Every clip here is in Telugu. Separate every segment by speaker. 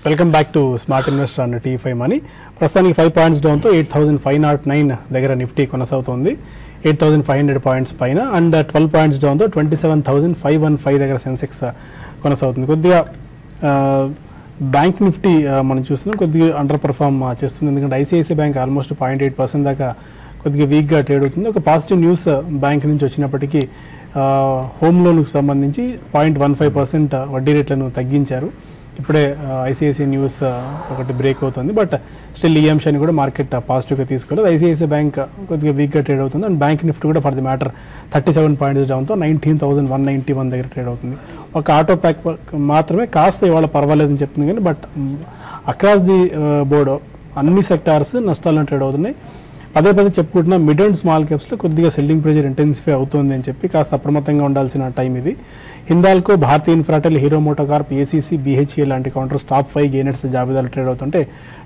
Speaker 1: Welcome back to smart investor అన్న T5 మనీ. ప్రస్తుతానికి 5 పాయింట్స్ డౌన్తో 8509 దగ్గర నిఫ్టీ కొనసాగుతోంది. 8500 పాయింట్స్ పైన అండ్ 12 పాయింట్స్ డౌన్తో 27515 దగ్గర సెన్సెక్స్ కొనసాగుతుంది. కొద్దిగా బ్యాంక్ నిఫ్టీ మనం చూస్తున్నాం కొద్దిగా అండర్ పర్ఫామ్ చేస్తుంది. ఎందుకంటే ఐసిఐసిఐ బ్యాంక్ ఆల్మోస్ట్ 0.8% దాకా కొద్దిగా వీక్గా ట్రేడ్ అవుతుంది. ఒక పాజిటివ్ న్యూస్ బ్యాంక్ నుంచి వచ్చినప్పటికీ హోమ్ లోన్కు సంబంధించి 0.15% వడ్డీ రేట్లను తగ్గించారు. ఇప్పుడే ఐసిఐసిఐ న్యూస్ ఒకటి బ్రేక్ అవుతుంది. బట్ స్టిల్ ఈ అంశాన్ని కూడా మార్కెట్ పాజిటివ్గా తీసుకోలేదు. ఐసిఐసిఐ బ్యాంక్ కొద్దిగా వీక్గా ట్రేడ్ అవుతుంది అండ్ బ్యాంక్ నిఫ్టీ కూడా ఫర్ ది మ్యాటర్ 37 పాయింట్స్ డౌన్తో 19,191 దగ్గర ట్రేడ్ అవుతుంది. ఒక ఆటో ప్యాక్ మాత్రమే కాస్త ఇవాళ పర్వాలేదని చెప్తుంది కానీ బట్ అక్రాస్ ది బోర్డ్ అన్ని సెక్టార్స్ నష్టాలను ట్రేడ్ అవుతున్నాయి. పదే చెప్పుకుంటున్న మిడ్ అండ్ స్మాల్ క్యాప్స్లో కొద్దిగా సెల్లింగ్ ప్రెజర్ ఇంటెన్సిఫై అవుతుంది అని చెప్పి కాస్త అప్రమత్తంగా ఉండాల్సిన టైం ఇది. హిందాల్కో, భారతీయ ఇన్ఫ్రాటెల్, హీరో మోటోకార్ప్, ఏసీసీ, BHEL లాంటి కౌంటర్స్ టాప్ 5 గెయినర్స్ జాబితాలో ట్రేడ్ అవుతుంటే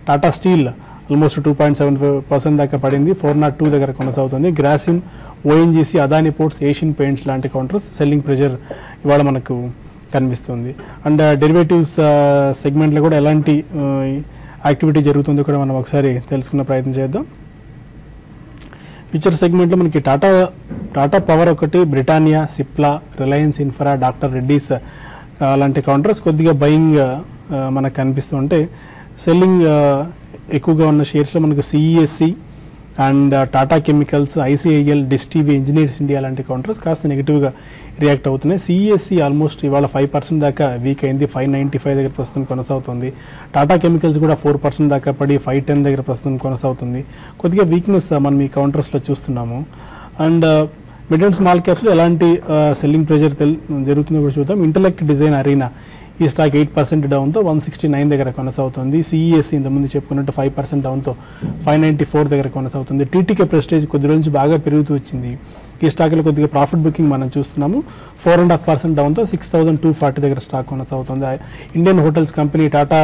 Speaker 1: టాటా స్టీల్ ఆల్మోస్ట్ 2.75% దాకా పడింది, 402 దగ్గర కొనసాగుతుంది. Grasim, ONGC, Adani ports, Asian paints లాంటి కౌంటర్స్ సెల్లింగ్ ప్రెజర్ ఇవాళ మనకు కనిపిస్తుంది. అండ్ డెరివేటివ్స్ సెగ్మెంట్లో కూడా ఎలాంటి యాక్టివిటీ జరుగుతుందో కూడా మనం ఒకసారి తెలుసుకునే ప్రయత్నం చేద్దాం. ఫ్యూచర్ సెగ్మెంట్లో మనకి టాటా పవర్ ఒకటి, Britannia, Cipla, Reliance infra, doctor Reddy's లాంటి కౌంటర్స్ కొద్దిగా బయింగ్ మనకు కనిపిస్తుంటే సెల్లింగ్ ఎక్కువగా ఉన్న షేర్స్లో మనకు CESC and Tata chemicals, ICIL, dish TV, engineers India లాంటి కౌంటర్స్ కాస్త నెగిటివ్గా రియాక్ట్ అవుతున్నాయి. CESC ఆల్మోస్ట్ ఇవాళ 5% దాకా వీక్ అయింది, 595 దగ్గర ప్రస్తుతం కొనసాగుతుంది. టాటా కెమికల్స్ కూడా 4% దాకా పడి 510 దగ్గర ప్రస్తుతం కొనసాగుతుంది. కొద్దిగా వీక్నెస్ మనం ఈ కౌంటర్స్లో చూస్తున్నాము. అండ్ మిడ్ అండ్ స్మాల్ క్యాప్స్లో ఎలాంటి సెల్లింగ్ ప్రెజర్ జరుగుతుందో కూడా చూద్దాం. ఇంటలెక్ట్ డిజైన్ అరీనా ఈ స్టాక్ 8% డౌన్తో 169 దగ్గర కొనసాగుతుంది. CESC ఇంతకుముందు చెప్పుకున్నట్టు 5% డౌన్తో 594 దగ్గర కొనసాగుతుంది. TTK ప్రెస్టేజ్ కొద్ది రోజు నుంచి బాగా పెరుగుతూ వచ్చింది. ఈ స్టాక్లో కొద్దిగా ప్రాఫిట్ బుకింగ్ మనం చూస్తున్నాము. 4.5% డౌన్తో 6240 దగ్గర స్టాక్ కొనసాగుతుంది. Indian hotels company Tata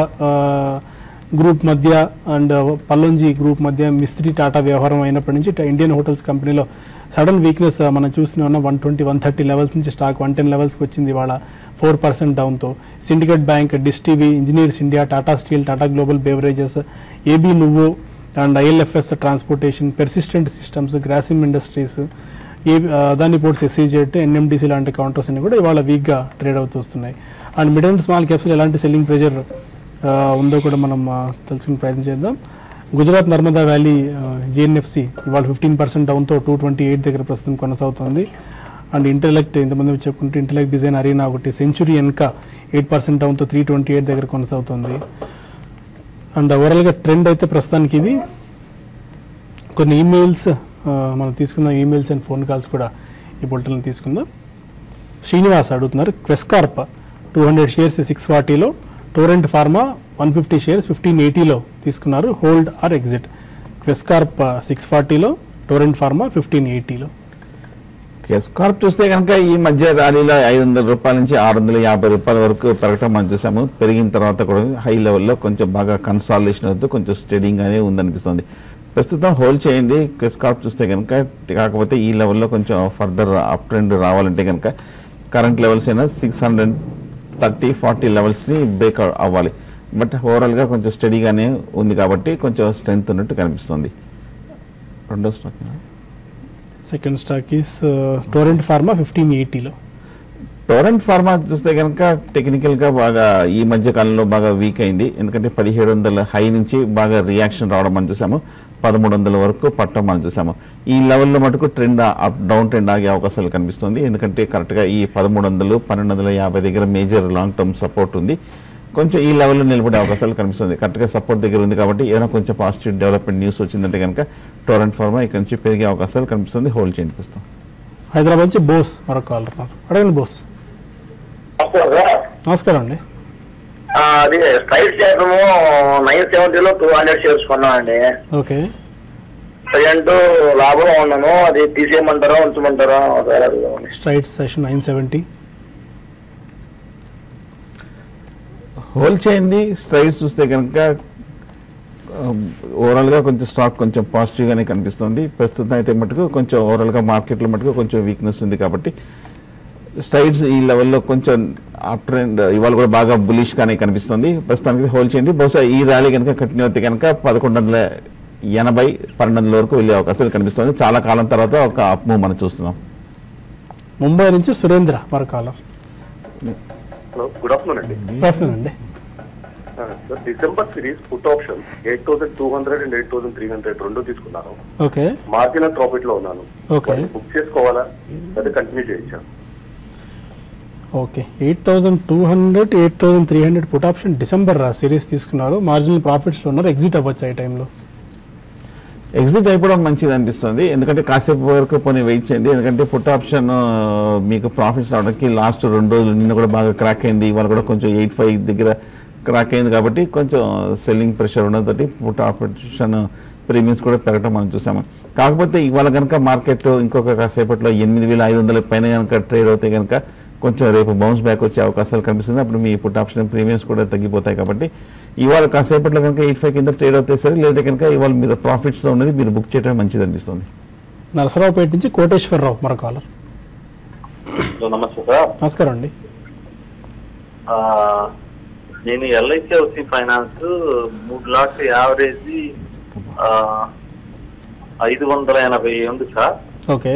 Speaker 1: group మధ్య అండ్ పల్లంజీ గ్రూప్ మధ్య మిస్త్రీ టాటా వ్యవహారం అయినప్పటి నుంచి ఇండియన్ హోటల్స్ కంపెనీలో సడన్ వీక్నెస్ మనం చూస్తూనే ఉన్నాం. 120-130 లెవెల్స్ నుంచి స్టాక్ 110 లెవెల్స్కి వచ్చింది ఇవాళ 4% డౌన్తో. Syndicate bank, dish TV, engineers India, Tata steel, Tata global beverages, AB Nuvoco and ILFS transportation, persistent systems, Grasim industries, Adani ports, SEZ, NMDC లాంటి కౌంటర్స్ అన్ని కూడా ఇవాళ వీక్గా ట్రేడ్ అవుతూ వస్తున్నాయి. అండ్ మిడ్ అండ్ స్మాల్ క్యాప్స్లో ఎలాంటి సెల్లింగ్ ప్రెజర్ ఉందో కూడా మనం తెలుసుకునే ప్రయత్నం చేద్దాం. గుజరాత్ నర్మదా వ్యాలీ GNFC ఇవాళ 15% డౌన్తో 228 దగ్గర ప్రస్తుతం కొనసాగుతుంది. అండ్ ఇంటలెక్ట్ ఇంతమంది చెప్పుకుంటే ఇంటలెక్ట్ డిజైన్ అరీనా ఒకటి, సెంచురీ ఎన్కా 8% డౌన్తో 328 దగ్గర కొనసాగుతుంది. అండ్ ఓవరాల్గా ట్రెండ్ అయితే ప్రస్తుతానికి ఇది. కొన్ని ఈమెయిల్స్ మనం తీసుకుందాం. ఈమెయిల్స్ అండ్ ఫోన్ కాల్స్ కూడా ఈ బులెటిన్ తీసుకుందాం. శ్రీనివాస్ అడుగుతున్నారు, క్వెస్కార్ప్ 200 షేర్స్ 640లో, టోరెంట్ ఫార్మా 150 షేర్స్ 1580లో తీసుకున్నారు, హోల్డ్ ఆర్ ఎగ్జిట్. క్వెస్కార్ప్ 640లో, టోరెంట్ ఫార్మా 1580లో.
Speaker 2: క్వెస్కార్ప్ చూస్తే కనుక ఈ మధ్య ర్యాలీలో 500 రూపాయల నుంచి 650 రూపాయల వరకు పెరగటం మనం చూసాము. పెరిగిన తర్వాత కూడా హై లెవెల్లో కొంచెం బాగా కన్సాలిడేషన్ అవుతూ కొంచెం స్టడీగానే ఉందనిపిస్తుంది. ప్రస్తుతం హోల్డ్ చేయండి క్వెస్కార్ప్ చూస్తే కనుక. కాకపోతే ఈ లెవెల్లో కొంచెం ఫర్దర్ అప్ ట్రెండ్ రావాలంటే కనుక కరెంట్ లెవెల్స్ అయినా 630-40 లెవెల్స్ని బ్రేక్ అవ్వాలి. బట్ ఓవరాల్గా కొంచెం స్టడీగానే ఉంది కాబట్టి కొంచెం స్ట్రెంగ్త్ ఉన్నట్టు కనిపిస్తుంది. రెండో stock
Speaker 1: second stock is Torrent pharma 1580లో.
Speaker 2: టోరెంట్ ఫార్మా చూస్తే కనుక టెక్నికల్గా బాగా ఈ మధ్య కాలంలో బాగా వీక్ అయింది. ఎందుకంటే 1700 హై నుంచి బాగా రియాక్షన్ రావడం మనం చూసాము. 1300 వరకు పట్టడం మనం చూసాము. ఈ లెవెల్లో మటుకు ట్రెండ్ డౌన్ ట్రెండ్ ఆగే అవకాశాలు కనిపిస్తుంది. ఎందుకంటే కరెక్ట్గా ఈ 1300, 1250 దగ్గర మేజర్ లాంగ్ టర్మ్ సపోర్ట్ ఉంది. కొంచెం ఈ లెవెల్లో నిలబడే అవకాశాలు కనిపిస్తుంది. కరెక్ట్గా సపోర్ట్ దగ్గర ఉంది కాబట్టి ఏదైనా కొంచెం పాజిటివ్ డెవలప్మెంట్ న్యూస్ వచ్చిందంటే కనుక టోరెంట్ ఫార్మా ఇక్కడ నుంచి పెరిగే అవకాశాలు కనిపిస్తుంది. హోల్డ్ చేయింపిస్తాం.
Speaker 1: హైదరాబాద్ నుంచి బోస్ మరొక కాల్ అడగండి. బోస్ నమస్కారం అండి.
Speaker 3: అది స్ట్రైట్ చేయడము 970లో 200 షేర్స్ కొన్నామండి.
Speaker 1: ఓకే,
Speaker 3: ప్రజెంట్ లాభంలో ఉన్నాను. అది తీసేయమంటారా ఉంచమంటారా?
Speaker 1: స్ట్రైట్ సెషన్ 970
Speaker 2: హోల్డ్ చేయండి. స్ట్రైట్స్ చూస్తే కనుక ఓవరాల్గా కొంచెం స్టాక్ కొంచెం పాజిటివ్గానే కనిపిస్తుంది. ప్రస్తుతం అయితే మటుకు కొంచెం ఓవరాల్గా మార్కెట్లో మటుకు కొంచెం వీక్నెస్ ఉంది కాబట్టి స్ట్రైడ్స్ ఈ లెవెల్లో కొంచెం అప్ ట్రెండ్ ఇవాళ కూడా బాగా బులిష్ గానే కనిపిస్తుంది. ప్రస్తుతానికి హోల్డ్ చేయండి. బహుశా ఈ ర్యాలీ కనుక కంటిన్యూ అయితే కనుక 1180 1200 వరకు వెళ్ళే అవకాశాలు కనిపిస్తుంది. చాలా కాలం తర్వాత ఒక అప్ మూవ్ మనం చూస్తున్నాం.
Speaker 1: ముంబై నుంచి సురేంద్ర మరో కాలర్.
Speaker 4: హలో, గుడ్ ఆఫ్టర్నూన్ అండి.
Speaker 1: గుడ్ ఆఫ్టర్నూన్ అండి.
Speaker 4: Sir, December series put option 8200 and 8300 రెండు తీసుకున్నాను.
Speaker 1: ఓకే,
Speaker 4: మార్జినల్ ప్రాఫిట్ లో ఉన్నాను.
Speaker 1: ఓకే,
Speaker 4: బుక్ చేసుకోవాలా లేదా కంటిన్యూ చేయొచ్చా?
Speaker 1: Okay. 8200 8300 put option December series తీసుకున్నారు. మార్జినల్ ప్రాఫిట్స్లో ఉన్నారు. ఎగ్జిట్ అవ్వచ్చు ఈ టైంలో.
Speaker 2: ఎగ్జిట్ అయిపోవడం మంచిది అనిపిస్తుంది. ఎందుకంటే కాసేపు వరకు పోనీ వెయిట్ చేయండి. ఎందుకంటే పుట్ ఆప్షన్ మీకు ప్రాఫిట్స్ రావడానికి లాస్ట్ 2 రోజులు నిన్న కూడా బాగా క్రాక్ అయింది. ఇవాళ కూడా కొంచెం 85 దగ్గర క్రాక్ అయింది. కాబట్టి కొంచెం సెల్లింగ్ ప్రెషర్ ఉండడంతో పుట్ ఆప్షన్ ప్రీమియమ్స్ కూడా పెరగడం మనం చూసాము. కాకపోతే ఇవాళ కనుక మార్కెట్ ఇంకొక కాసేపట్లో 8500 పైన కనుక ట్రేడ్ అవుతే కనుక కొంచెం రేపు బౌన్స్ బ్యాక్ వచ్చే అవకాశాలు కనిపిస్తుంది. అప్పుడు మీ పుట్ ఆప్షన్ ప్రీమియమ్స్ కూడా తగ్గిపోతాయి. కాబట్టి ఇవాళ కాసేపట్లో కనుక 85 కింద ట్రేడ్ అవుతే సరే, లేదా కనుక ఇవాళ మీరు ప్రాఫిట్స్లో ఉన్నది మీరు బుక్ చేయడం మంచిది అనిపిస్తుంది.
Speaker 1: నరసరావుపేట నుంచి కోటేశ్వరరావు మరో కాలర్.
Speaker 4: నమస్తే సార్.
Speaker 1: నమస్కారం అండి.
Speaker 4: నేను LIC housing finance 3 LADS average 580 ఉంది సార్.
Speaker 1: ఓకే,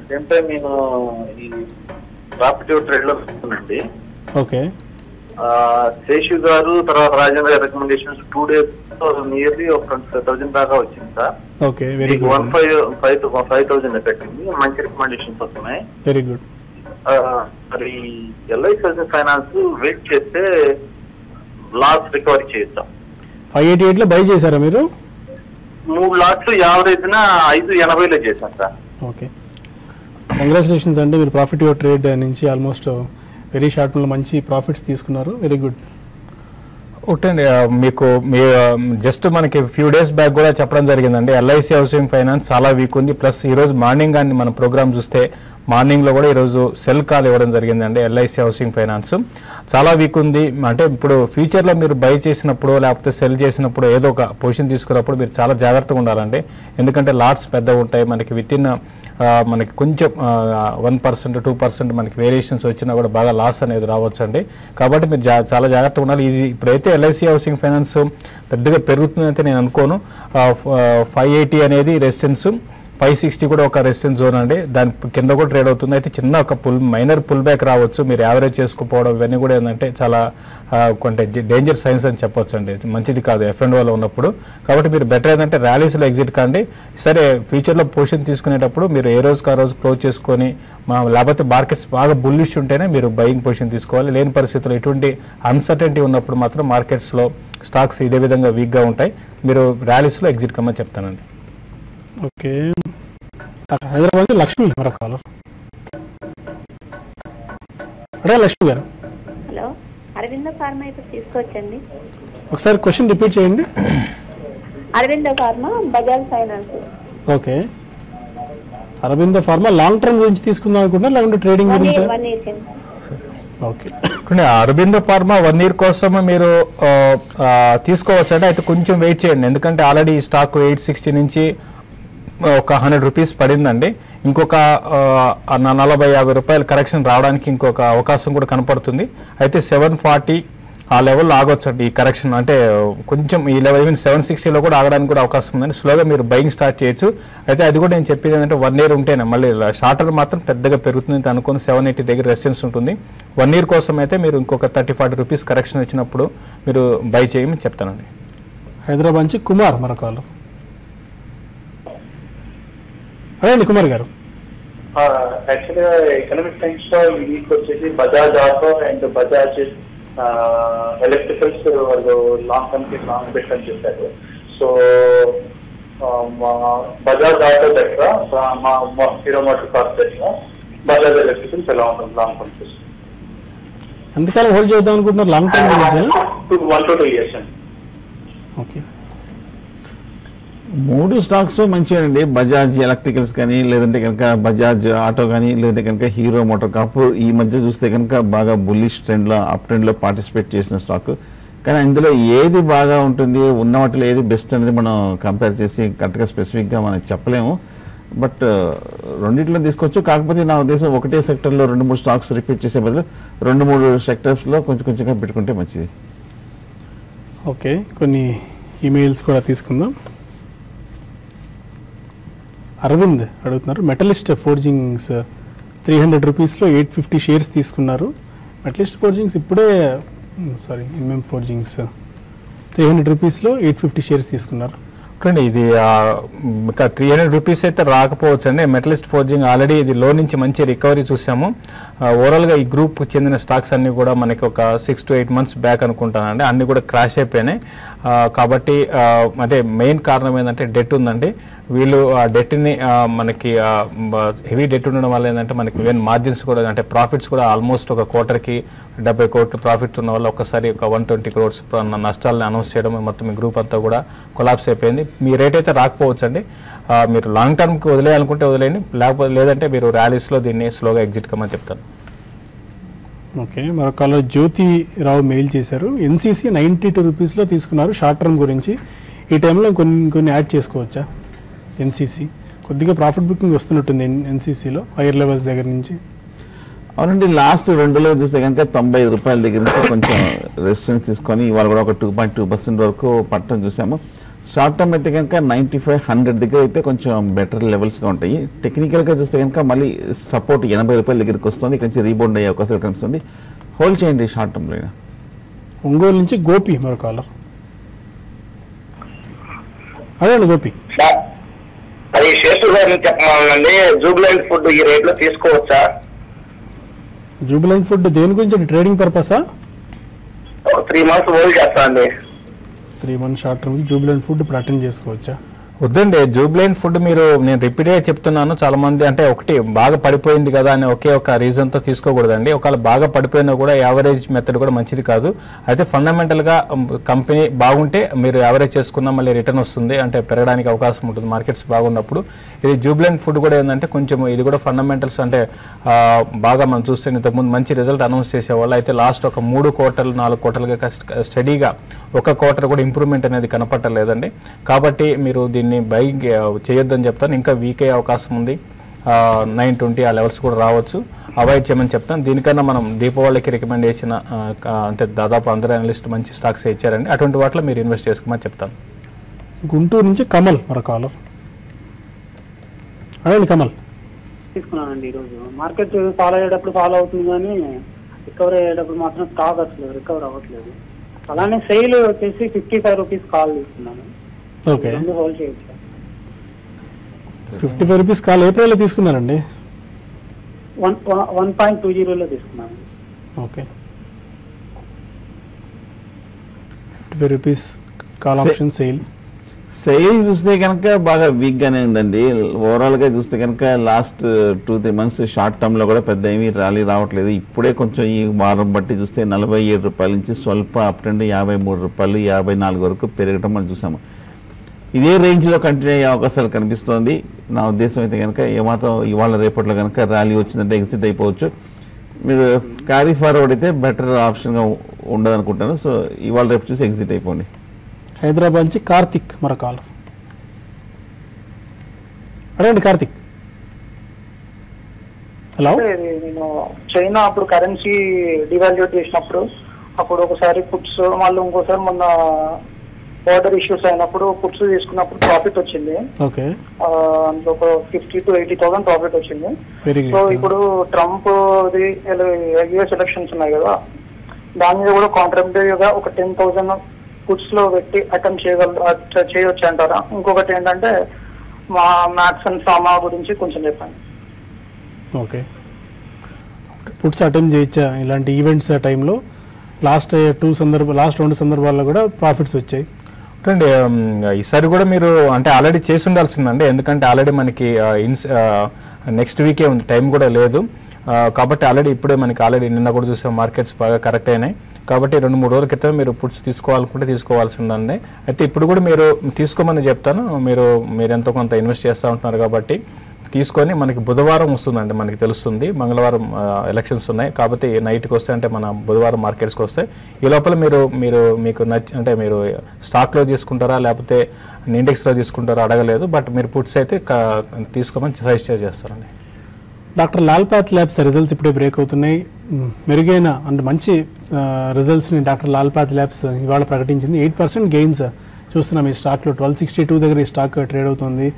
Speaker 4: సేమ్ టైం నేను ఈ ప్రాపర్టీ ట్రేడ్ లో ఉందండి.
Speaker 1: ఓకే,
Speaker 4: శేషు గారు తర్వాత రాజేంద్ర గారి రికమెండేషన్స్ 2 days నియర్లీ ఒక 20,000 దాకా వచ్చింది సార్.
Speaker 1: Okay, very good.
Speaker 4: 5,000 పెట్టింది. మంచి రికమెండేషన్స్ వస్తున్నాయి.
Speaker 1: Very good.
Speaker 4: మరి ఎల్ఐసి హౌసింగ్ ఫైనాన్స్ వెయిట్ చేస్తే లాస్ రికవరీ చేద్దాం.
Speaker 1: 588లో బై చేశారా మీరు?
Speaker 4: 3 లాట్స్ యావరేజ్ 580లో చేశాను సార్.
Speaker 1: ఓకే, కంగ్రాచులేషన్స్ అండి. మీరు ప్రాఫిట్ యువర్ ట్రేడ్ నుంచి ఆల్మోస్ట్ వెరీ షార్ట్ టర్మ్లో మంచి ప్రాఫిట్స్ తీసుకున్నారు. Very good.
Speaker 5: ఒకటే మీకు జస్ట్ మనకి ఫ్యూ డేస్ బ్యాక్ కూడా చెప్పడం జరిగిందండి. ఎల్ఐసి హౌసింగ్ ఫైనాన్స్ చాలా వీక్ ఉంది. ప్లస్ ఈరోజు మార్నింగ్ కానీ మన ప్రోగ్రామ్ చూస్తే మార్నింగ్లో కూడా ఈరోజు సెల్ కాల్ ఇవ్వడం జరిగిందండి. ఎల్ఐసి హౌసింగ్ ఫైనాన్స్ చాలా వీక్ ఉంది. అంటే ఇప్పుడు ఫ్యూచర్లో మీరు బై చేసినప్పుడు లేకపోతే సెల్ చేసినప్పుడు ఏదో ఒక పొజిషన్ తీసుకున్నప్పుడు మీరు చాలా జాగ్రత్తగా ఉండాలండి. ఎందుకంటే లాట్స్ పెద్దగా ఉంటాయి. మనకి వితిన్ మనకి కొంచెం 1% 2% మనకి వేరియేషన్స్ వచ్చినా కూడా బాగా లాస్ అనేది రావచ్చు అండి. కాబట్టి మీరు చాలా జాగ్రత్తగా ఉండాలి. ఇది ఇప్పుడైతే ఎల్ఐసి హౌసింగ్ ఫైనాన్స్ పెద్దగా పెరుగుతుందంటే నేను అనుకోను. 580 అనేది రెసిస్టెన్స్, 560 కూడా ఒక రెసిస్టెన్స్ జోన్ అండి. దాని కింద కూడా ట్రేడ్ అవుతుంది. అయితే చిన్న ఒక మైనర్ పుల్ బ్యాక్ రావచ్చు. మీరు యావరేజ్ చేసుకోపోవడం ఇవన్నీ కూడా ఏంటంటే చాలా కొంత డేంజర్ సైన్స్ అని చెప్పొచ్చు అండి. మంచిది కాదు F&Oలో ఉన్నప్పుడు. కాబట్టి మీరు బెటర్ ఏంటంటే ర్యాలీస్లో ఎగ్జిట్ కాండి. సరే, ఫ్యూచర్లో పొజిషన్ తీసుకునేటప్పుడు మీరు ఏ రోజుకి ఆ రోజు క్లోజ్ చేసుకొని లేకపోతే మార్కెట్స్ బాగా బుల్లిష్ ఉంటేనే మీరు బయింగ్ పొజిషన్ తీసుకోవాలి. లేని పరిస్థితుల్లో ఎటువంటి అన్సర్టెనిటీ ఉన్నప్పుడు మాత్రం మార్కెట్స్లో స్టాక్స్ ఇదే విధంగా వీక్గా ఉంటాయి. మీరు ర్యాలీస్లో ఎగ్జిట్ కమ్మని చెప్తానండి.
Speaker 1: ఓకే, హైదరాబాద్ లక్ష్మి మరో కాలర్. అడే లక్ష్మి గారు.
Speaker 6: హలో, అరవిందో ఫార్మా ఇప్పుడు తీసుకోవచ్చండి?
Speaker 1: ఒకసారి క్వశ్చన్ రిపీట్ చేయండి.
Speaker 6: Aurobindo pharma Bajaj finance.
Speaker 1: Okay, Aurobindo pharma long term గురించి తీసుకుందాం అనుకుంటున్నా లేకుంటే ట్రేడింగ్ గురించి? ఓకే,
Speaker 5: అరబిందో ఫార్మా 1 year కోసం మీరు తీసుకోవచ్చు అంటే అయితే కొంచెం వెయిట్ చేయండి. ఎందుకంటే ఆల్రెడీ ఈ స్టాక్ 860 నుంచి ఒక 100 రూపీస్ పడిందండి. ఇంకొక 40-50 రూపాయలు కరెక్షన్ రావడానికి ఇంకొక అవకాశం కూడా కనపడుతుంది. అయితే 740 ఆ లెవెల్లో ఆగొచ్చండి ఈ కరెక్షన్. అంటే కొంచెం ఈ లెవెల్ ఈవెన్ 760లో కూడా ఆగడానికి కూడా అవకాశం ఉందండి. స్లోగా మీరు బయింగ్ స్టార్ట్ చేయొచ్చు. అయితే అది కూడా నేను చెప్పేది ఏంటంటే 1 year ఉంటేనే మళ్ళీ షార్టర్ మాత్రం పెద్దగా పెరుగుతుంది అనుకుని 780 దగ్గర రెసిస్టెన్స్ ఉంటుంది. 1 year కోసం అయితే మీరు ఇంకొక 30-40 రూపీస్ కరెక్షన్ వచ్చినప్పుడు మీరు బై చేయమని చెప్తానండి.
Speaker 1: హైదరాబాద్ నుంచి కుమార్ మరో కాల్. అదే కుమార్ గారు.
Speaker 7: యాక్చువల్గా ఎకనామిక్ టైమ్స్ లో ఈ వీక్ వచ్చేసి Bajaj auto and Bajaj electricals వాళ్ళు లాంగ్ టర్మ్ కి లాంగ్ బెట్ అని చెప్పారు. సో బజాజ్ ఆటో దగ్గర మా హీరో మోటార్ కార్స్ దగ్గర బజాజ్ ఎలక్ట్రికల్స్ ఎలా ఉంటుంది లాంగ్ టర్మ్ కి?
Speaker 1: ఎంతకాలం హోల్డ్ చేద్దాం అనుకుంటున్నారు లాంగ్ టర్మ్ గురించి?
Speaker 7: 1 to 2 years అండి.
Speaker 1: ఓకే,
Speaker 2: 3 స్టాక్స్ మంచిగానండి. బజాజ్ ఎలక్ట్రికల్స్ కానీ, లేదంటే కనుక బజాజ్ ఆటో కానీ, లేదంటే కనుక హీరో మోటార్ కార్ప్ ఈ మధ్య చూస్తే కనుక బాగా బుల్లిష్ ట్రెండ్లో అప్ ట్రెండ్లో పార్టిసిపేట్ చేసిన స్టాక్. కానీ అందులో ఏది బాగా ఉంటుంది, ఉన్న వాటిలో ఏది బెస్ట్ అనేది మనం కంపేర్ చేసి కరెక్ట్గా స్పెసిఫిక్గా మనం చెప్పలేము. బట్ రెండిట్లో తీసుకోవచ్చు. కాకపోతే నా ఉద్దేశం ఒకటే సెక్టర్లో 2-3 స్టాక్స్ రిపీట్ చేసే బదులు 2-3 సెక్టర్స్లో కొంచెంగా పెట్టుకుంటే మంచిది.
Speaker 1: ఓకే, కొన్ని ఈమెయిల్స్ కూడా తీసుకుందాం. అరవింద్ అడుగుతున్నారు, మెటలిస్ట్ ఫోర్జింగ్స్ 300 రూపీస్లో 850 షేర్స్ తీసుకున్నారు. మెటలిస్ట్ ఫోర్జింగ్స్ ఇప్పుడే ఎంఎం ఫోర్జింగ్స్ 300 రూపీస్లో 850 షేర్స్ తీసుకున్నారు.
Speaker 5: చూడండి, ఇది ఇంకా 300 రూపీస్ అయితే రాకపోవచ్చు అండి. మెటలిస్ట్ ఫోర్జింగ్ ఆల్రెడీ ఇది లో నుంచి మంచి రికవరీ చూసాము. ఓవరాల్గా ఈ గ్రూప్ చెందిన స్టాక్స్ అన్నీ కూడా మనకి ఒక 6 to 8 months బ్యాక్ అనుకుంటానండి, అన్నీ కూడా క్రాష్ అయిపోయినాయి. కాబట్టి అంటే మెయిన్ కారణం ఏంటంటే డెట్ ఉందండి. వీళ్ళు ఆ డెట్ని మనకి హెవీ డెట్ ఉండడం వల్ల ఏంటంటే మనకి ఈవెన్ మార్జిన్స్ కూడా అంటే ప్రాఫిట్స్ కూడా ఆల్మోస్ట్ ఒక క్వార్టర్కి 70 కోట్లు ప్రాఫిట్స్ ఉన్న వల్ల ఒకసారి ఒక 120 crores నష్టాలను అనౌన్స్ చేయడం మొత్తం ఈ గ్రూప్ అంతా కూడా కొలాప్స్ అయిపోయింది. మీ రేట్ అయితే రాకపోవచ్చు అండి. మీరు లాంగ్ టర్మ్కి వదిలేయాలనుకుంటే వదిలేయండి, లేదంటే మీరు ర్యాలీస్లో దీన్ని స్లోగా ఎగ్జిట్ కమ్మని చెప్తాను.
Speaker 1: ఓకే, మరొక జ్యోతి రావు మెయిల్ చేశారు. ఎన్సీసీ 92 రూపీస్లో తీసుకున్నారు షార్ట్ టర్మ్ గురించి. ఈ టైంలో కొన్ని యాడ్ చేసుకోవచ్చా? ఎన్సీసీ కొద్దిగా ప్రాఫిట్ బుకింగ్ వస్తున్నట్టుంది ఎన్సీసీలో హైయర్ లెవెల్స్ దగ్గర నుంచి.
Speaker 2: అవునండి, లాస్ట్ 2 చూస్తే కనుక 95 రూపాయల దగ్గర నుంచి కొంచెం రెసిస్టెన్స్ తీసుకొని ఇవాళ కూడా ఒక 2.2% వరకు పట్టడం చూసాము. షార్ట్ టర్మ్ అయితే కనుక 95-100 దగ్గర అయితే కొంచెం బెటర్ లెవెల్స్గా ఉంటాయి. టెక్నికల్గా చూస్తే కనుక మళ్ళీ సపోర్ట్ 80 రూపాయల దగ్గరికి వస్తుంది, కొంచెం రీబౌండ్ అయ్యే అవకాశాలు కనిపిస్తుంది. హోల్డ్ చేయండి షార్ట్ టర్మ్లో.
Speaker 1: ఒంగోలు నుంచి గోపి మరో కాలర్. అదే గోపి,
Speaker 3: అది శేషు గారిని చెప్పమానండి, జూబిలెంట్ ఫుడ్ ఈ రేట్లో తీసుకోవచ్చా?
Speaker 1: జూబిలెంట్ ఫుడ్ దేని గురించి? ట్రేడింగ్ పర్పసా?
Speaker 3: 3 months హోల్డ్ చేస్తా అండి.
Speaker 1: 3 months short term Jubilant food ఇప్పుడు అటెండ్ చేసుకోవచ్చా?
Speaker 5: వద్దండి, జూబిలెంట్ ఫుడ్ మీరు నేను రిపీట్గా చెప్తున్నాను, చాలా మంది అంటే ఒకటి బాగా పడిపోయింది కదా అని ఒకే ఒక రీజన్తో తీసుకోకూడదండి. ఒకవేళ బాగా పడిపోయినా కూడా యావరేజ్ మెథడ్ కూడా మంచిది కాదు. అయితే ఫండమెంటల్గా కంపెనీ బాగుంటే మీరు యావరేజ్ చేసుకున్నా మళ్ళీ రిటర్న్ వస్తుంది, అంటే పెరగడానికి అవకాశం ఉంటుంది మార్కెట్స్ బాగున్నప్పుడు. ఇది జూబిలెంట్ ఫుడ్ కూడా ఏంటంటే కొంచెం ఇది కూడా ఫండమెంటల్స్ అంటే బాగా మనం చూస్తే ఇంతకుముందు మంచి రిజల్ట్ అనౌన్స్ చేసేవాళ్ళు. అయితే లాస్ట్ ఒక 3 quarters 4 quartersగా స్టడీగా ఒక క్వార్టర్ కూడా ఇంప్రూవ్మెంట్ అనేది కనపట్టలేదండి. కాబట్టి మీరు దీన్ని బైక్ చేయొద్దని చెప్తాను. ఇంకా వీక్ అయ్యే అవకాశం ఉంది, 920 ఆ లెవెల్స్ కూడా రావచ్చు, అవాయిడ్ చేయమని చెప్తాను. దీనికన్నా మనం దీపావళికి రికమెండ్ చేసిన అంటే దాదాపు అందరూ అనలిస్ట్ మంచి స్టాక్స్ ఇచ్చారండి, అటువంటి వాటిలో మీరు ఇన్వెస్ట్ చేసుకోమని చెప్తాను.
Speaker 1: గుంటూరు నుంచి కమల్ మరో కాలర్. అదే కమల్,
Speaker 8: తీసుకున్నానండి. ఈరోజు మార్కెట్ ఫాలో అయ్యేటప్పుడు ఫాలో అవుతుంది కానీ రికవర్ అయ్యేటప్పుడు మాత్రం స్టాక్ అసలు రికవర్ అవ్వట్లేదు. అలానే సెయిల్ వచ్చేసి 55 రూపీస్ కాల్ తీసుకున్నాను.
Speaker 1: ఓకే,
Speaker 8: హోల్డ్ చేయొచ్చు.
Speaker 1: 55 రూపీస్ కాల్ ఏప్రిల్లో తీసుకున్నారండి.
Speaker 8: 1.20లో తీసుకున్నాను.
Speaker 1: Okay, 55 rupees call option
Speaker 2: sale చూస్తే కనుక బాగా వీక్గానే ఉందండి. ఓవరాల్గా చూస్తే కనుక లాస్ట్ 2-3 months షార్ట్ టర్మ్లో కూడా పెద్ద ఏమీ ర్యాలీ రావట్లేదు. ఇప్పుడే కొంచెం ఈ వారం బట్టి చూస్తే 47 రూపాయల నుంచి స్వల్ప అప్ ట్రెండ్ 53 రూపాయలు 54 వరకు పెరగటం మనం చూసాము. ఇదే రేంజ్లో కంటిన్యూ అయ్యే అవకాశాలు కనిపిస్తోంది. నా ఉద్దేశం అయితే కనుక ఏమాత్రం ఇవాళ రేపట్లో కనుక ర్యాలీ వచ్చిందంటే ఎగ్జిట్ అయిపోవచ్చు. మీరు క్యారీ ఫార్వర్డ్ అయితే బెటర్ ఆప్షన్గా ఉండదు అనుకుంటాను. సో ఇవాళ రేపు చూసి ఎగ్జిట్ అయిపోండి.
Speaker 1: హైదరాబాద్ నుంచి కార్తిక్ మరో కాల్. అదేండి కార్తిక్. హలో,
Speaker 8: నేను చైనా అప్పుడు కరెన్సీ డివాల్యూట్ చేసినప్పుడు అప్పుడు ఒకసారి పుట్స్, మళ్ళీ ఇంకోసారి మొన్న బోర్డర్ ఇష్యూస్ అయినప్పుడు పుట్స్ తీసుకున్నప్పుడు ప్రాఫిట్ వచ్చింది.
Speaker 1: ఓకే,
Speaker 8: అందులో ఒక 50,000 to 80,000 ప్రాఫిట్ వచ్చింది. సో ఇప్పుడు ట్రంప్ యుఎస్ ఎలక్షన్స్ ఉన్నాయి కదా, దాని మీద కూడా కాంట్రాక్టివ్ గా ఒక 10,000 పుట్స్ లో పెట్టి అటెంప్ట్ చేయొచ్చు అంటారా? ఇంకొకటి ఏంటంటే మా మ్యాథ్స్ అండ్ ఫార్మా గురించి కొంచెం చెప్పండి.
Speaker 1: ఓకే, పుట్స్ అటెంప్ట్ చేయొచ్చా ఇలాంటి ఈవెంట్స్ టైంలో? లాస్ట్ 2 సందర్భాల్లో కూడా ప్రాఫిట్స్ వచ్చాయి.
Speaker 5: అంటే ఈసారి కూడా మీరు అంటే ఆల్రెడీ చేసి ఉండాల్సిందండి, ఎందుకంటే ఆల్రెడీ మనకి నెక్స్ట్ వీకే ఉంది, టైం కూడా లేదు. కాబట్టి ఆల్రెడీ ఇప్పుడే మనకి ఆల్రెడీ నిన్న కూడా చూసాం మార్కెట్స్ బాగా కరెక్ట్ అయినాయి. కాబట్టి 2-3 రోజుల క్రితం మీరు పుట్స్ తీసుకోవాలనుకుంటే తీసుకోవాల్సి ఉందండి. అయితే ఇప్పుడు కూడా మీరు తీసుకోమని చెప్తాను. మీరు ఎంతో కొంత ఇన్వెస్ట్ చేస్తూ ఉంటున్నారు కాబట్టి తీసుకొని మనకి బుధవారం వస్తుందండి, మనకి తెలుస్తుంది. మంగళవారం ఎలక్షన్స్ ఉన్నాయి కాబట్టి నైట్కి వస్తే అంటే మన బుధవారం మార్కెట్స్కి వస్తాయి. ఈ లోపల మీకు అంటే మీరు స్టాక్లో తీసుకుంటారా లేకపోతే ఇండెక్స్లో తీసుకుంటారా అడగలేదు, బట్ మీరు పుట్స్ అయితే తీసుకోమని సజెస్ట్ చేస్తారండి.
Speaker 1: Doctor Lal path labs results ఇప్పుడే బ్రేక్ అవుతున్నాయి. మెరుగైన అంటే మంచి రిజల్ట్స్ని డాక్టర్ లాల్ పాత్ ల్యాబ్స్ ఇవాళ ప్రకటించింది. 8% గెయిన్స్ చూస్తున్నాం ఈ స్టాక్లో. 1262 దగ్గర ఈ స్టాక్ ట్రేడ్ అవుతుంది.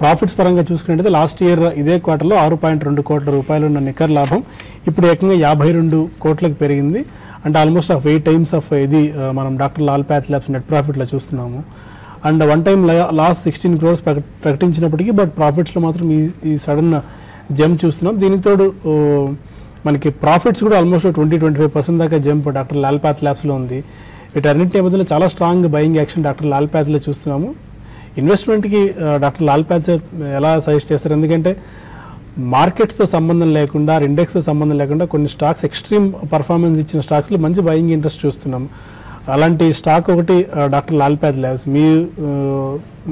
Speaker 1: ప్రాఫిట్స్ పరంగా చూసుకున్నట్టయితే లాస్ట్ ఇయర్ ఇదే క్వార్టర్లో 6.2 కోట్ల రూపాయలు ఉన్న నికర లాభం ఇప్పుడు ఏకంగా 52 కోట్లకు పెరిగింది. అంటే ఆల్మోస్ట్ 8 టైమ్స్ ఆఫ్ ఇది మనం doctor Lal path labs net ప్రాఫిట్లో చూస్తున్నాము. And one time loss 16 crores ప్రకటించినప్పటికీ బట్ ప్రాఫిట్స్లో మాత్రం ఈ సడన్ జంప్ చూస్తున్నాం. దీనికి తోడు మనకి ప్రాఫిట్స్ కూడా ఆల్మోస్ట్ 20-25% దాకా జంప్ డాక్టర్ లాల్ పాత్ ల్యాబ్స్లో ఉంది. వీటన్నింటి నేపథ్యంలో చాలా strong buying action doctor Lal పాత్లో చూస్తున్నాము. ఇన్వెస్ట్మెంట్కి డాక్టర్ లాల్ పాత్ ఎలా సజెస్ట్ చేస్తారు? ఎందుకంటే మార్కెట్స్తో సంబంధం లేకుండా ఇండెక్స్తో సంబంధం లేకుండా కొన్ని స్టాక్స్ ఎక్స్ట్రీమ్ పర్ఫార్మెన్స్ ఇచ్చిన స్టాక్స్లో మంచి బయింగ్ ఇంట్రెస్ట్ చూస్తున్నాము. అలాంటి స్టాక్ ఒకటి డాక్టర్ లాల్ పాత్ ల్యాబ్స్.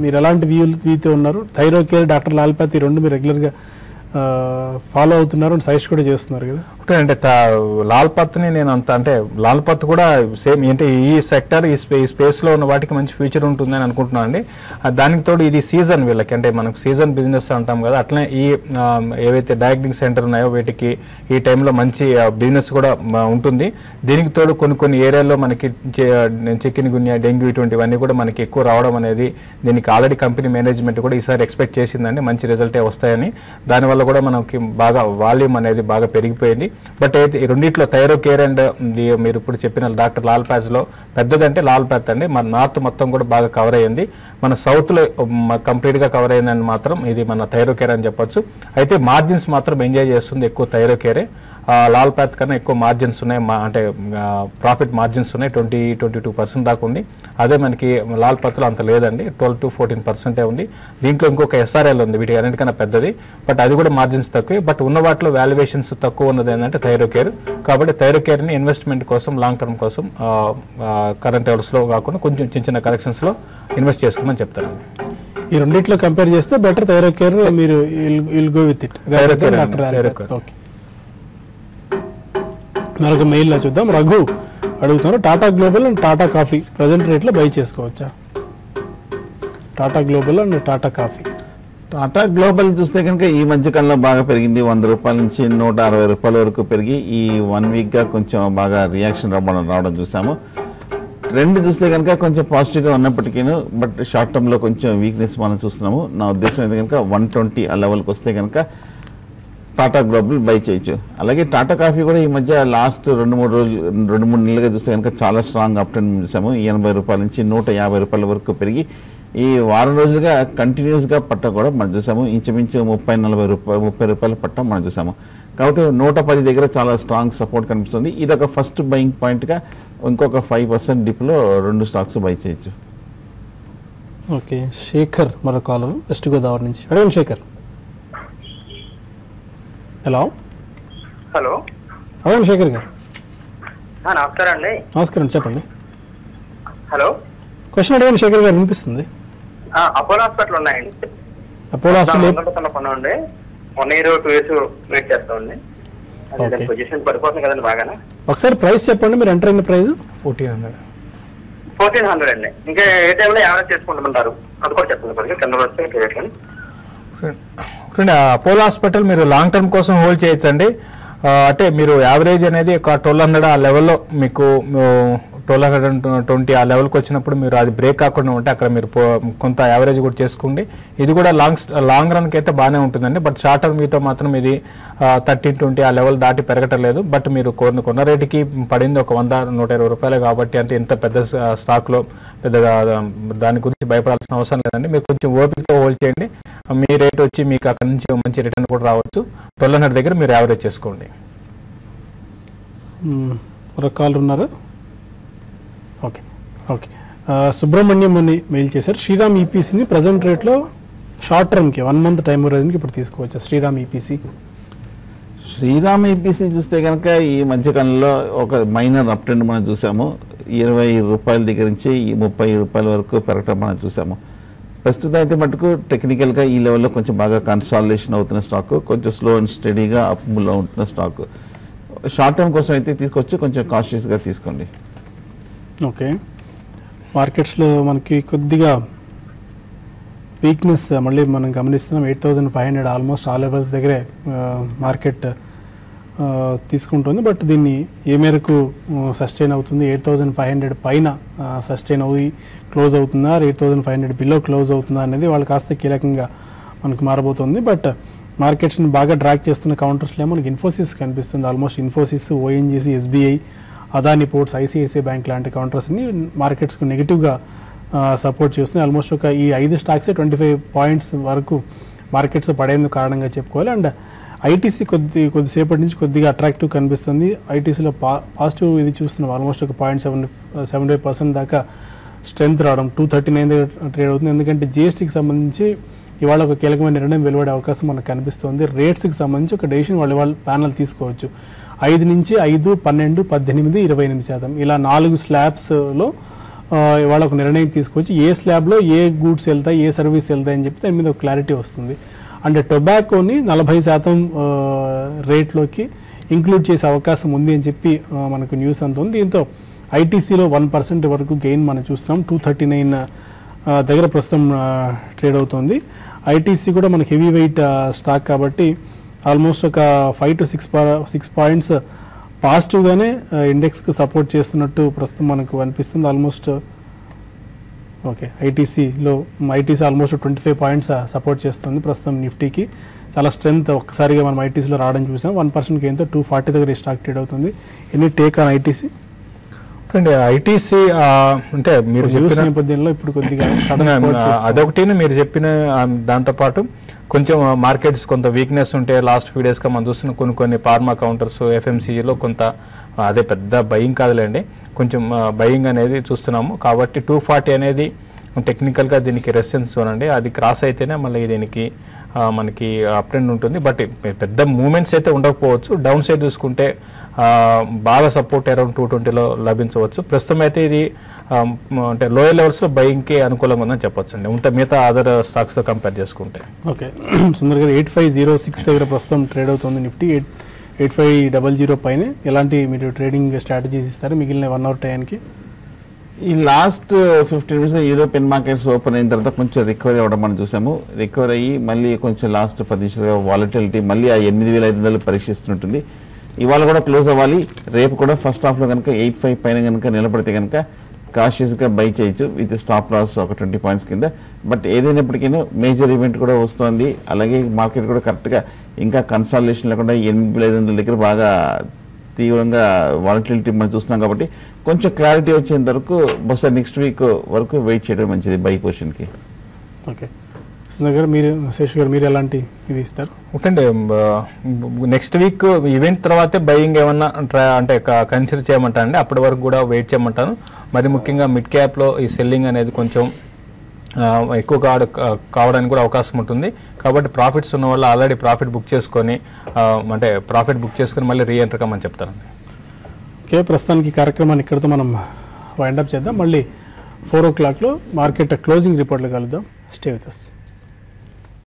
Speaker 1: మీరు ఎలాంటి వ్యూతో ఉన్నారు? థైరోకేర్, డాక్టర్ లాల్ పాత్ ఈ రెండు మీరు రెగ్యులర్గా ఫాలో అవుతున్నారు అని సజెస్ట్ కూడా చేస్తున్నారు కదా.
Speaker 5: అంటే లాల్ పత్ని నేను అంత అంటే లాల్ పత్ కూడా సేమ్ అంటే ఈ సెక్టర్ ఈ స్పేస్లో ఉన్న వాటికి మంచి ఫ్యూచర్ ఉంటుందని అనుకుంటున్నాను అండి. దానికి తోడు ఇది సీజన్ వీళ్ళకి అంటే మనకు సీజన్ బిజినెస్ అంటాం కదా, అట్లనే ఈ ఏవైతే డయాగ్నోస్టిక్ సెంటర్ ఉన్నాయో వీటికి ఈ టైంలో మంచి బిజినెస్ కూడా ఉంటుంది. దీనికి తోడు కొన్ని ఏరియాల్లో మనకి చికెన్ గున్యా, డెంగ్యూ ఇటువంటివన్నీ కూడా మనకి ఎక్కువ రావడం అనేది దీనికి ఆల్రెడీ కంపెనీ మేనేజ్మెంట్ కూడా ఈసారి ఎక్స్పెక్ట్ చేసిందండి మంచి రిజల్టే వస్తాయని. దానివల్ల కూడా మనకి బాగా వాల్యూమ్ అనేది బాగా పెరిగిపోయింది. బట్ అయితే ఈ రెండిట్లో థైరోకేర్ అండ్ మీరు ఇప్పుడు చెప్పిన డాక్టర్ లాల్ పాత్లో పెద్దదంటే లాల్ పాత్ అండి. మన నార్త్ మొత్తం కూడా బాగా కవర్ అయ్యింది, మన సౌత్లో కంప్లీట్గా కవర్ అయిందని మాత్రం ఇది మన థైరోకేర్ అని చెప్పొచ్చు. అయితే మార్జిన్స్ మాత్రం ఎంజాయ్ చేస్తుంది ఎక్కువ థైరోకేరే. లాల్ పాత్ కన్నా ఎక్కువ మార్జిన్స్ ఉన్నాయి, అంటే ప్రాఫిట్ మార్జిన్స్ ఉన్నాయి 20-22% దాకా ఉంది. అదే మనకి లాల్ పాత్లో అంత లేదండి, 12-14% ఉంది. దీంట్లో ఇంకొక ఎస్ఆర్ఎల్ ఉంది, వీటి అన్నిటికన్నా పెద్దది, బట్ అది కూడా మార్జిన్స్ తక్కువే. బట్ ఉన్న వాటిలో వాల్యుయేషన్స్ తక్కువ ఉన్నది ఏంటంటే థైరోకేర్. కాబట్టి థైరోకేర్ని ఇన్వెస్ట్మెంట్ కోసం లాంగ్ టర్మ్ కోసం కరెంట్ లెవెల్స్లో కాకుండా కొంచెం చిన్న కరెక్షన్స్లో ఇన్వెస్ట్ చేసుకోమని చెప్తాను.
Speaker 1: ఈ రెండిట్లో కంపేర్ చేస్తే బెటర్ థైరోకేర్, మీరు will go with it. Okay, మరొక మెయిల్లో చూద్దాం. రఘు అడుగుతున్నారు, Tata global and Tata coffee present రేట్లో బై చేసుకోవచ్చా? Tata global and Tata coffee.
Speaker 2: Tata global చూస్తే కనుక ఈ మధ్యకాలంలో బాగా పెరిగింది. 100 రూపాయల నుంచి 160 రూపాయల వరకు పెరిగి ఈ 1 వీక్గా కొంచెం బాగా రియాక్షన్ రావడం చూసాము. ట్రెండ్ చూస్తే కనుక కొంచెం పాజిటివ్గా ఉన్నప్పటికీ బట్ షార్ట్ టర్మ్లో కొంచెం వీక్నెస్ మనం చూస్తున్నాము. నా ఉద్దేశం అయితే కనుక 120 ఆ లెవెల్కి వస్తే కనుక టాటా గ్లోబల్ బై చేయొచ్చు. అలాగే టాటా కాఫీ కూడా ఈ మధ్య లాస్ట్ 2-3 నెలలుగా చూస్తే కనుక చాలా స్ట్రాంగ్ అప్ ట్రెండ్ చూసాము. 80 రూపాయల నుంచి 150 రూపాయల వరకు పెరిగి ఈ వారం రోజులుగా కంటిన్యూస్గా పట్ట కూడా మనం చూసాము. ఇంచుమించు 30-40 రూపాయల పట్ట మనం చూసాము. కాబట్టి 110 దగ్గర చాలా స్ట్రాంగ్ సపోర్ట్ కనిపిస్తుంది. ఇదొక ఫస్ట్ బయింగ్ పాయింట్గా ఇంకొక 5% డిప్లో 2 స్టాక్స్ బై చేయొచ్చు.
Speaker 1: ఓకే, శేఖర్ మరో కాలర్ వెస్ట్ గోదావరి నుంచి. అడగండి శేఖర్. హలో అడగండి శేఖర్ గారు.
Speaker 9: నమస్కారం అండి.
Speaker 1: నమస్కారం, చెప్పండి.
Speaker 9: హలో,
Speaker 1: క్వశ్చన్ అడగండి శేఖర్ గారు, వినిపిస్తుంది.
Speaker 9: అపోలో హాస్పిటల్ ఉన్నాయండి.
Speaker 1: Apollo hospital
Speaker 9: 1 year 2 years wait చేస్తామండి. పొజిషన్ పడిపోతుంది కదండి బాగానే.
Speaker 1: ఒకసారి ప్రైస్ చెప్పండి, మీరు ఎంటర్ అయిన ప్రైస్
Speaker 9: 1400 అండి. ఇంకా ఏ టైంలో యావరేజ్ చేసుకుంటున్నారు అది కూడా చెప్పండి. కింద వస్తే
Speaker 5: అపోలో హాస్పిటల్ మీరు లాంగ్ టర్మ్ కోసం హోల్డ్ చేయొచ్చండి. అంటే మీరు యావరేజ్ అనేది ఒక 1200 ఆ లెవెల్లో మీకు 1220 ఆ లెవెల్కి వచ్చినప్పుడు మీరు అది బ్రేక్ కాకుండా ఉంటే అక్కడ మీరు కొంత యావరేజ్ కూడా చేసుకోండి. ఇది కూడా లాంగ్ రన్కి అయితే బాగానే ఉంటుందండి. బట్ షార్ట్ టర్మ్ మీతో మాత్రం ఇది 1320 ఆ లెవెల్ దాటి పెరగటలేదు. బట్ మీరు కొన్న రేటుకి పడింది ఒక 100-120 రూపాయలు కాబట్టి అంటే ఇంత పెద్ద స్టాక్లో పెద్దగా దాని గురించి భయపడాల్సిన అవసరం లేదండి. మీరు కొంచెం ఓపికతో హోల్డ్ చేయండి. మీ రేట్ వచ్చి మీకు అక్కడ నుంచి మంచి రిటర్న్ కూడా రావచ్చు. 1200 దగ్గర మీరు యావరేజ్ చేసుకోండి.
Speaker 1: మరొక కాల్ ఉన్నారు. ఓకే ఓకే, సుబ్రహ్మణ్యం అని మెయిల్ చేశారు. శ్రీరామ్ ఈపీసీని ప్రజెంట్ రేట్లో షార్ట్ టర్మ్కి 1 month టైం హోరైజన్కి ఇప్పుడు తీసుకోవచ్చు. శ్రీరామ్ ఈపీసీ
Speaker 2: చూస్తే కనుక ఈ మధ్యకాలంలో ఒక మైనర్ అప్ ట్రెండ్ మనం చూసాము. 20 రూపాయల దగ్గర నుంచి 30 రూపాయల వరకు పెరగటం మనం చూసాము. ప్రస్తుతం అయితే మటుకు టెక్నికల్గా ఈ లెవెల్లో కొంచెం బాగా కన్సాలిడేషన్ అవుతున్న స్టాక్, కొంచెం స్లో అండ్ స్టడీగా అప్లో ఉంటున్న స్టాక్. షార్ట్ టర్మ్ కోసం అయితే తీసుకొచ్చి కొంచెం కాషియస్గా తీసుకోండి.
Speaker 1: ఓకే, మార్కెట్స్లో మనకి కొద్దిగా వీక్నెస్ మళ్ళీ మనం గమనిస్తున్నాం. 8,500 ఆల్మోస్ట్ ఆ లెవెల్స్ దగ్గరే మార్కెట్ తీసుకుంటుంది. బట్ దీన్ని ఏ మేరకు సస్టైన్ అవుతుంది, 8,500 పైన సస్టైన్ అయ్యి క్లోజ్ అవుతుందా, 8,500 బిలో క్లోజ్ అవుతుందా అనేది వాళ్ళు కాస్త కీలకంగా మనకు మారబోతుంది. బట్ మార్కెట్స్ని బాగా డ్రాక్ చేస్తున్న కౌంటర్స్లో మనకి ఇన్ఫోసిస్ కనిపిస్తుంది. Almost Infosys, ONGC, SBI, Adani ports, ICICI bank లాంటి కౌంటర్స్ని మార్కెట్స్కి నెగిటివ్గా సపోర్ట్ చేస్తున్నాయి. ఆల్మోస్ట్ ఈ 5 స్టాక్స్ 25 పాయింట్స్ వరకు మార్కెట్స్ పడేందుకు కారణంగా చెప్పుకోవాలి. అండ్ ఐటీసీ కొద్దిసేపటి నుంచి కొద్దిగా అట్రాక్టివ్ కనిపిస్తుంది. ఐటీసీలో పాజిటివ్ ఇది చూస్తున్నాం. ఆల్మోస్ట్ ఒక 0.75% దాకా స్ట్రెంత్ రావడం, 239 దగ్గర ట్రేడ్ అవుతుంది. ఎందుకంటే జిఎస్టీకి సంబంధించి ఇవాళ ఒక కీలకమైన నిర్ణయం వెలువడే అవకాశం మనకు కనిపిస్తుంది. రేట్స్కి సంబంధించి ఒక డెసిషన్ వాళ్ళు ప్యానల్ తీసుకోవచ్చు. 5 నుంచి 5, 12, 18, 28% ఇలా 4 స్లాబ్స్లో ఇవాళ ఒక నిర్ణయం తీసుకొచ్చి ఏ స్లాబ్లో ఏ గూడ్స్ వెళ్తాయి, ఏ సర్వీస్ వెళ్తాయి అని చెప్పి దాని మీద ఒక క్లారిటీ వస్తుంది. అండ్ టొబాకోని 40% రేట్లోకి ఇంక్లూడ్ చేసే అవకాశం ఉంది అని చెప్పి మనకు న్యూస్ అంత ఉంది. దీంతో ఐటీసీలో 1% వరకు గెయిన్ మనం చూస్తున్నాం. 239 దగ్గర ప్రస్తుతం ట్రేడ్ అవుతుంది. ఐటీసీ కూడా మనకి హెవీ వెయిట్ స్టాక్ కాబట్టి ఆల్మోస్ట్ ఒక 5 to 6 పాయింట్స్ పాజిటివ్గానే ఇండెక్స్కు సపోర్ట్ చేస్తున్నట్టు ప్రస్తుతం మనకు అనిపిస్తుంది. Almost okay, ITC almost 25 points support చేస్తుంది ప్రస్తుతం నిఫ్టీకి. చాలా స్ట్రెంత్ ఒక్కసారిగా మనం ఐటీసీలో రావడం చూసాం. 1% గెయిన్తో 240 దగ్గర ఈ స్టాక్ ట్రేడ్ అవుతుంది. Any take on ITC?
Speaker 5: ITC అంటే మీరు చెప్పిన
Speaker 1: నేపథ్యంలో ఇప్పుడు కొద్దిగా
Speaker 5: అదొకటి మీరు చెప్పిన దాంతోపాటు కొంచెం మార్కెట్స్ కొంత వీక్నెస్ ఉంటే లాస్ట్ ఫ్యూ డేస్గా మనం చూస్తున్న కొన్ని ఫార్మా కౌంటర్స్, ఎఫ్ఎంసీలో కొంత అదే పెద్ద బయింగ్ కాదులేండి, కొంచెం బయింగ్ అనేది చూస్తున్నాము. కాబట్టి 240 అనేది టెక్నికల్గా దీనికి రెసిస్టెన్స్ జోన్ అండి. అది క్రాస్ అయితేనే మళ్ళీ దీనికి మనకి అప్ ట్రెండ్ ఉంటుంది. బట్ పెద్ద మూమెంట్స్ అయితే ఉండకపోవచ్చు. డౌన్ సైడ్ చూసుకుంటే బాగా సపోర్ట్ అరౌండ్ 220లో లభించవచ్చు. ప్రస్తుతం అయితే ఇది అంటే లోయర్ లెవెల్స్లో బయింగ్కి అనుకూలంగా ఉందని చెప్పొచ్చు అండి, మిగతా అదర్ స్టాక్స్తో కంపేర్ చేసుకుంటే.
Speaker 1: ఓకే, సుందర్ గారు 8506 దగ్గర ప్రస్తుతం ట్రేడ్ అవుతుంది నిఫ్టీ. 8500 పైన ఎలాంటి మీరు ట్రేడింగ్ స్ట్రాటజీస్ ఇస్తారు మిగిలిన 1 hour టైంకి?
Speaker 2: ఈ last 15 minutes European markets open అయిన తర్వాత కొంచెం రికవరీ అవ్వడం మనం చూసాము. రికవర్ అయ్యి మళ్ళీ కొంచెం లాస్ట్ 10 నిమిషాలుగా వాలటిలిటీ మళ్ళీ ఆ 8500 పరీక్షిస్తున్నట్టుంది. ఇవాళ కూడా క్లోజ్ అవ్వాలి. రేపు కూడా ఫస్ట్ హాఫ్లో కనుక 85 పైన కనుక నిలబడితే కనుక కాషియస్గా బై చేయొచ్చు విత్ స్టాప్ లాస్ ఒక 20 పాయింట్స్ కింద. బట్ ఏదైనప్పటికీ మేజర్ ఈవెంట్ కూడా వస్తుంది. అలాగే మార్కెట్ కూడా కరెక్ట్గా ఇంకా కన్సాలిడేషన్ లేకుండా 8500 దగ్గర బాగా తీవ్రంగా వాలటిలిటీ మనం చూస్తున్నాం. కాబట్టి కొంచెం క్లారిటీ వచ్చేంత వరకు బహుశా నెక్స్ట్ వీక్ వరకు వెయిట్ చేయడం మంచిది బై పొజిషన్కి.
Speaker 1: ఓకే, సుందర్ గారు శేష్ గారు మీరు ఎలాంటి ఇది ఇస్తారు?
Speaker 5: ఓకే, నెక్స్ట్ వీక్ ఈవెంట్ తర్వాతే బయింగ్ ఏమన్నా అంటే కన్సిడర్ చేయమంటానండి. అప్పటి వరకు కూడా వెయిట్ చేయమంటాను. మరి ముఖ్యంగా మిడ్ క్యాప్లో ఈ సెల్లింగ్ అనేది కొంచెం ఎక్కువ కావడానికి కూడా అవకాశం ఉంటుంది. కాబట్టి ప్రాఫిట్స్ ఉన్న వాళ్ళు ఆల్రెడీ ప్రాఫిట్ బుక్ చేసుకొని మళ్ళీ రీఎంటర్ కమ్మని చెప్తానండి.
Speaker 1: ఓకే, ప్రస్తుతానికి కార్యక్రమాన్ని ఇక్కడితో మనం వైండప్ చేద్దాం. మళ్ళీ 4 o'clockలో మార్కెట్ క్లోజింగ్ రిపోర్ట్లో కలుద్దాం. Stay with us.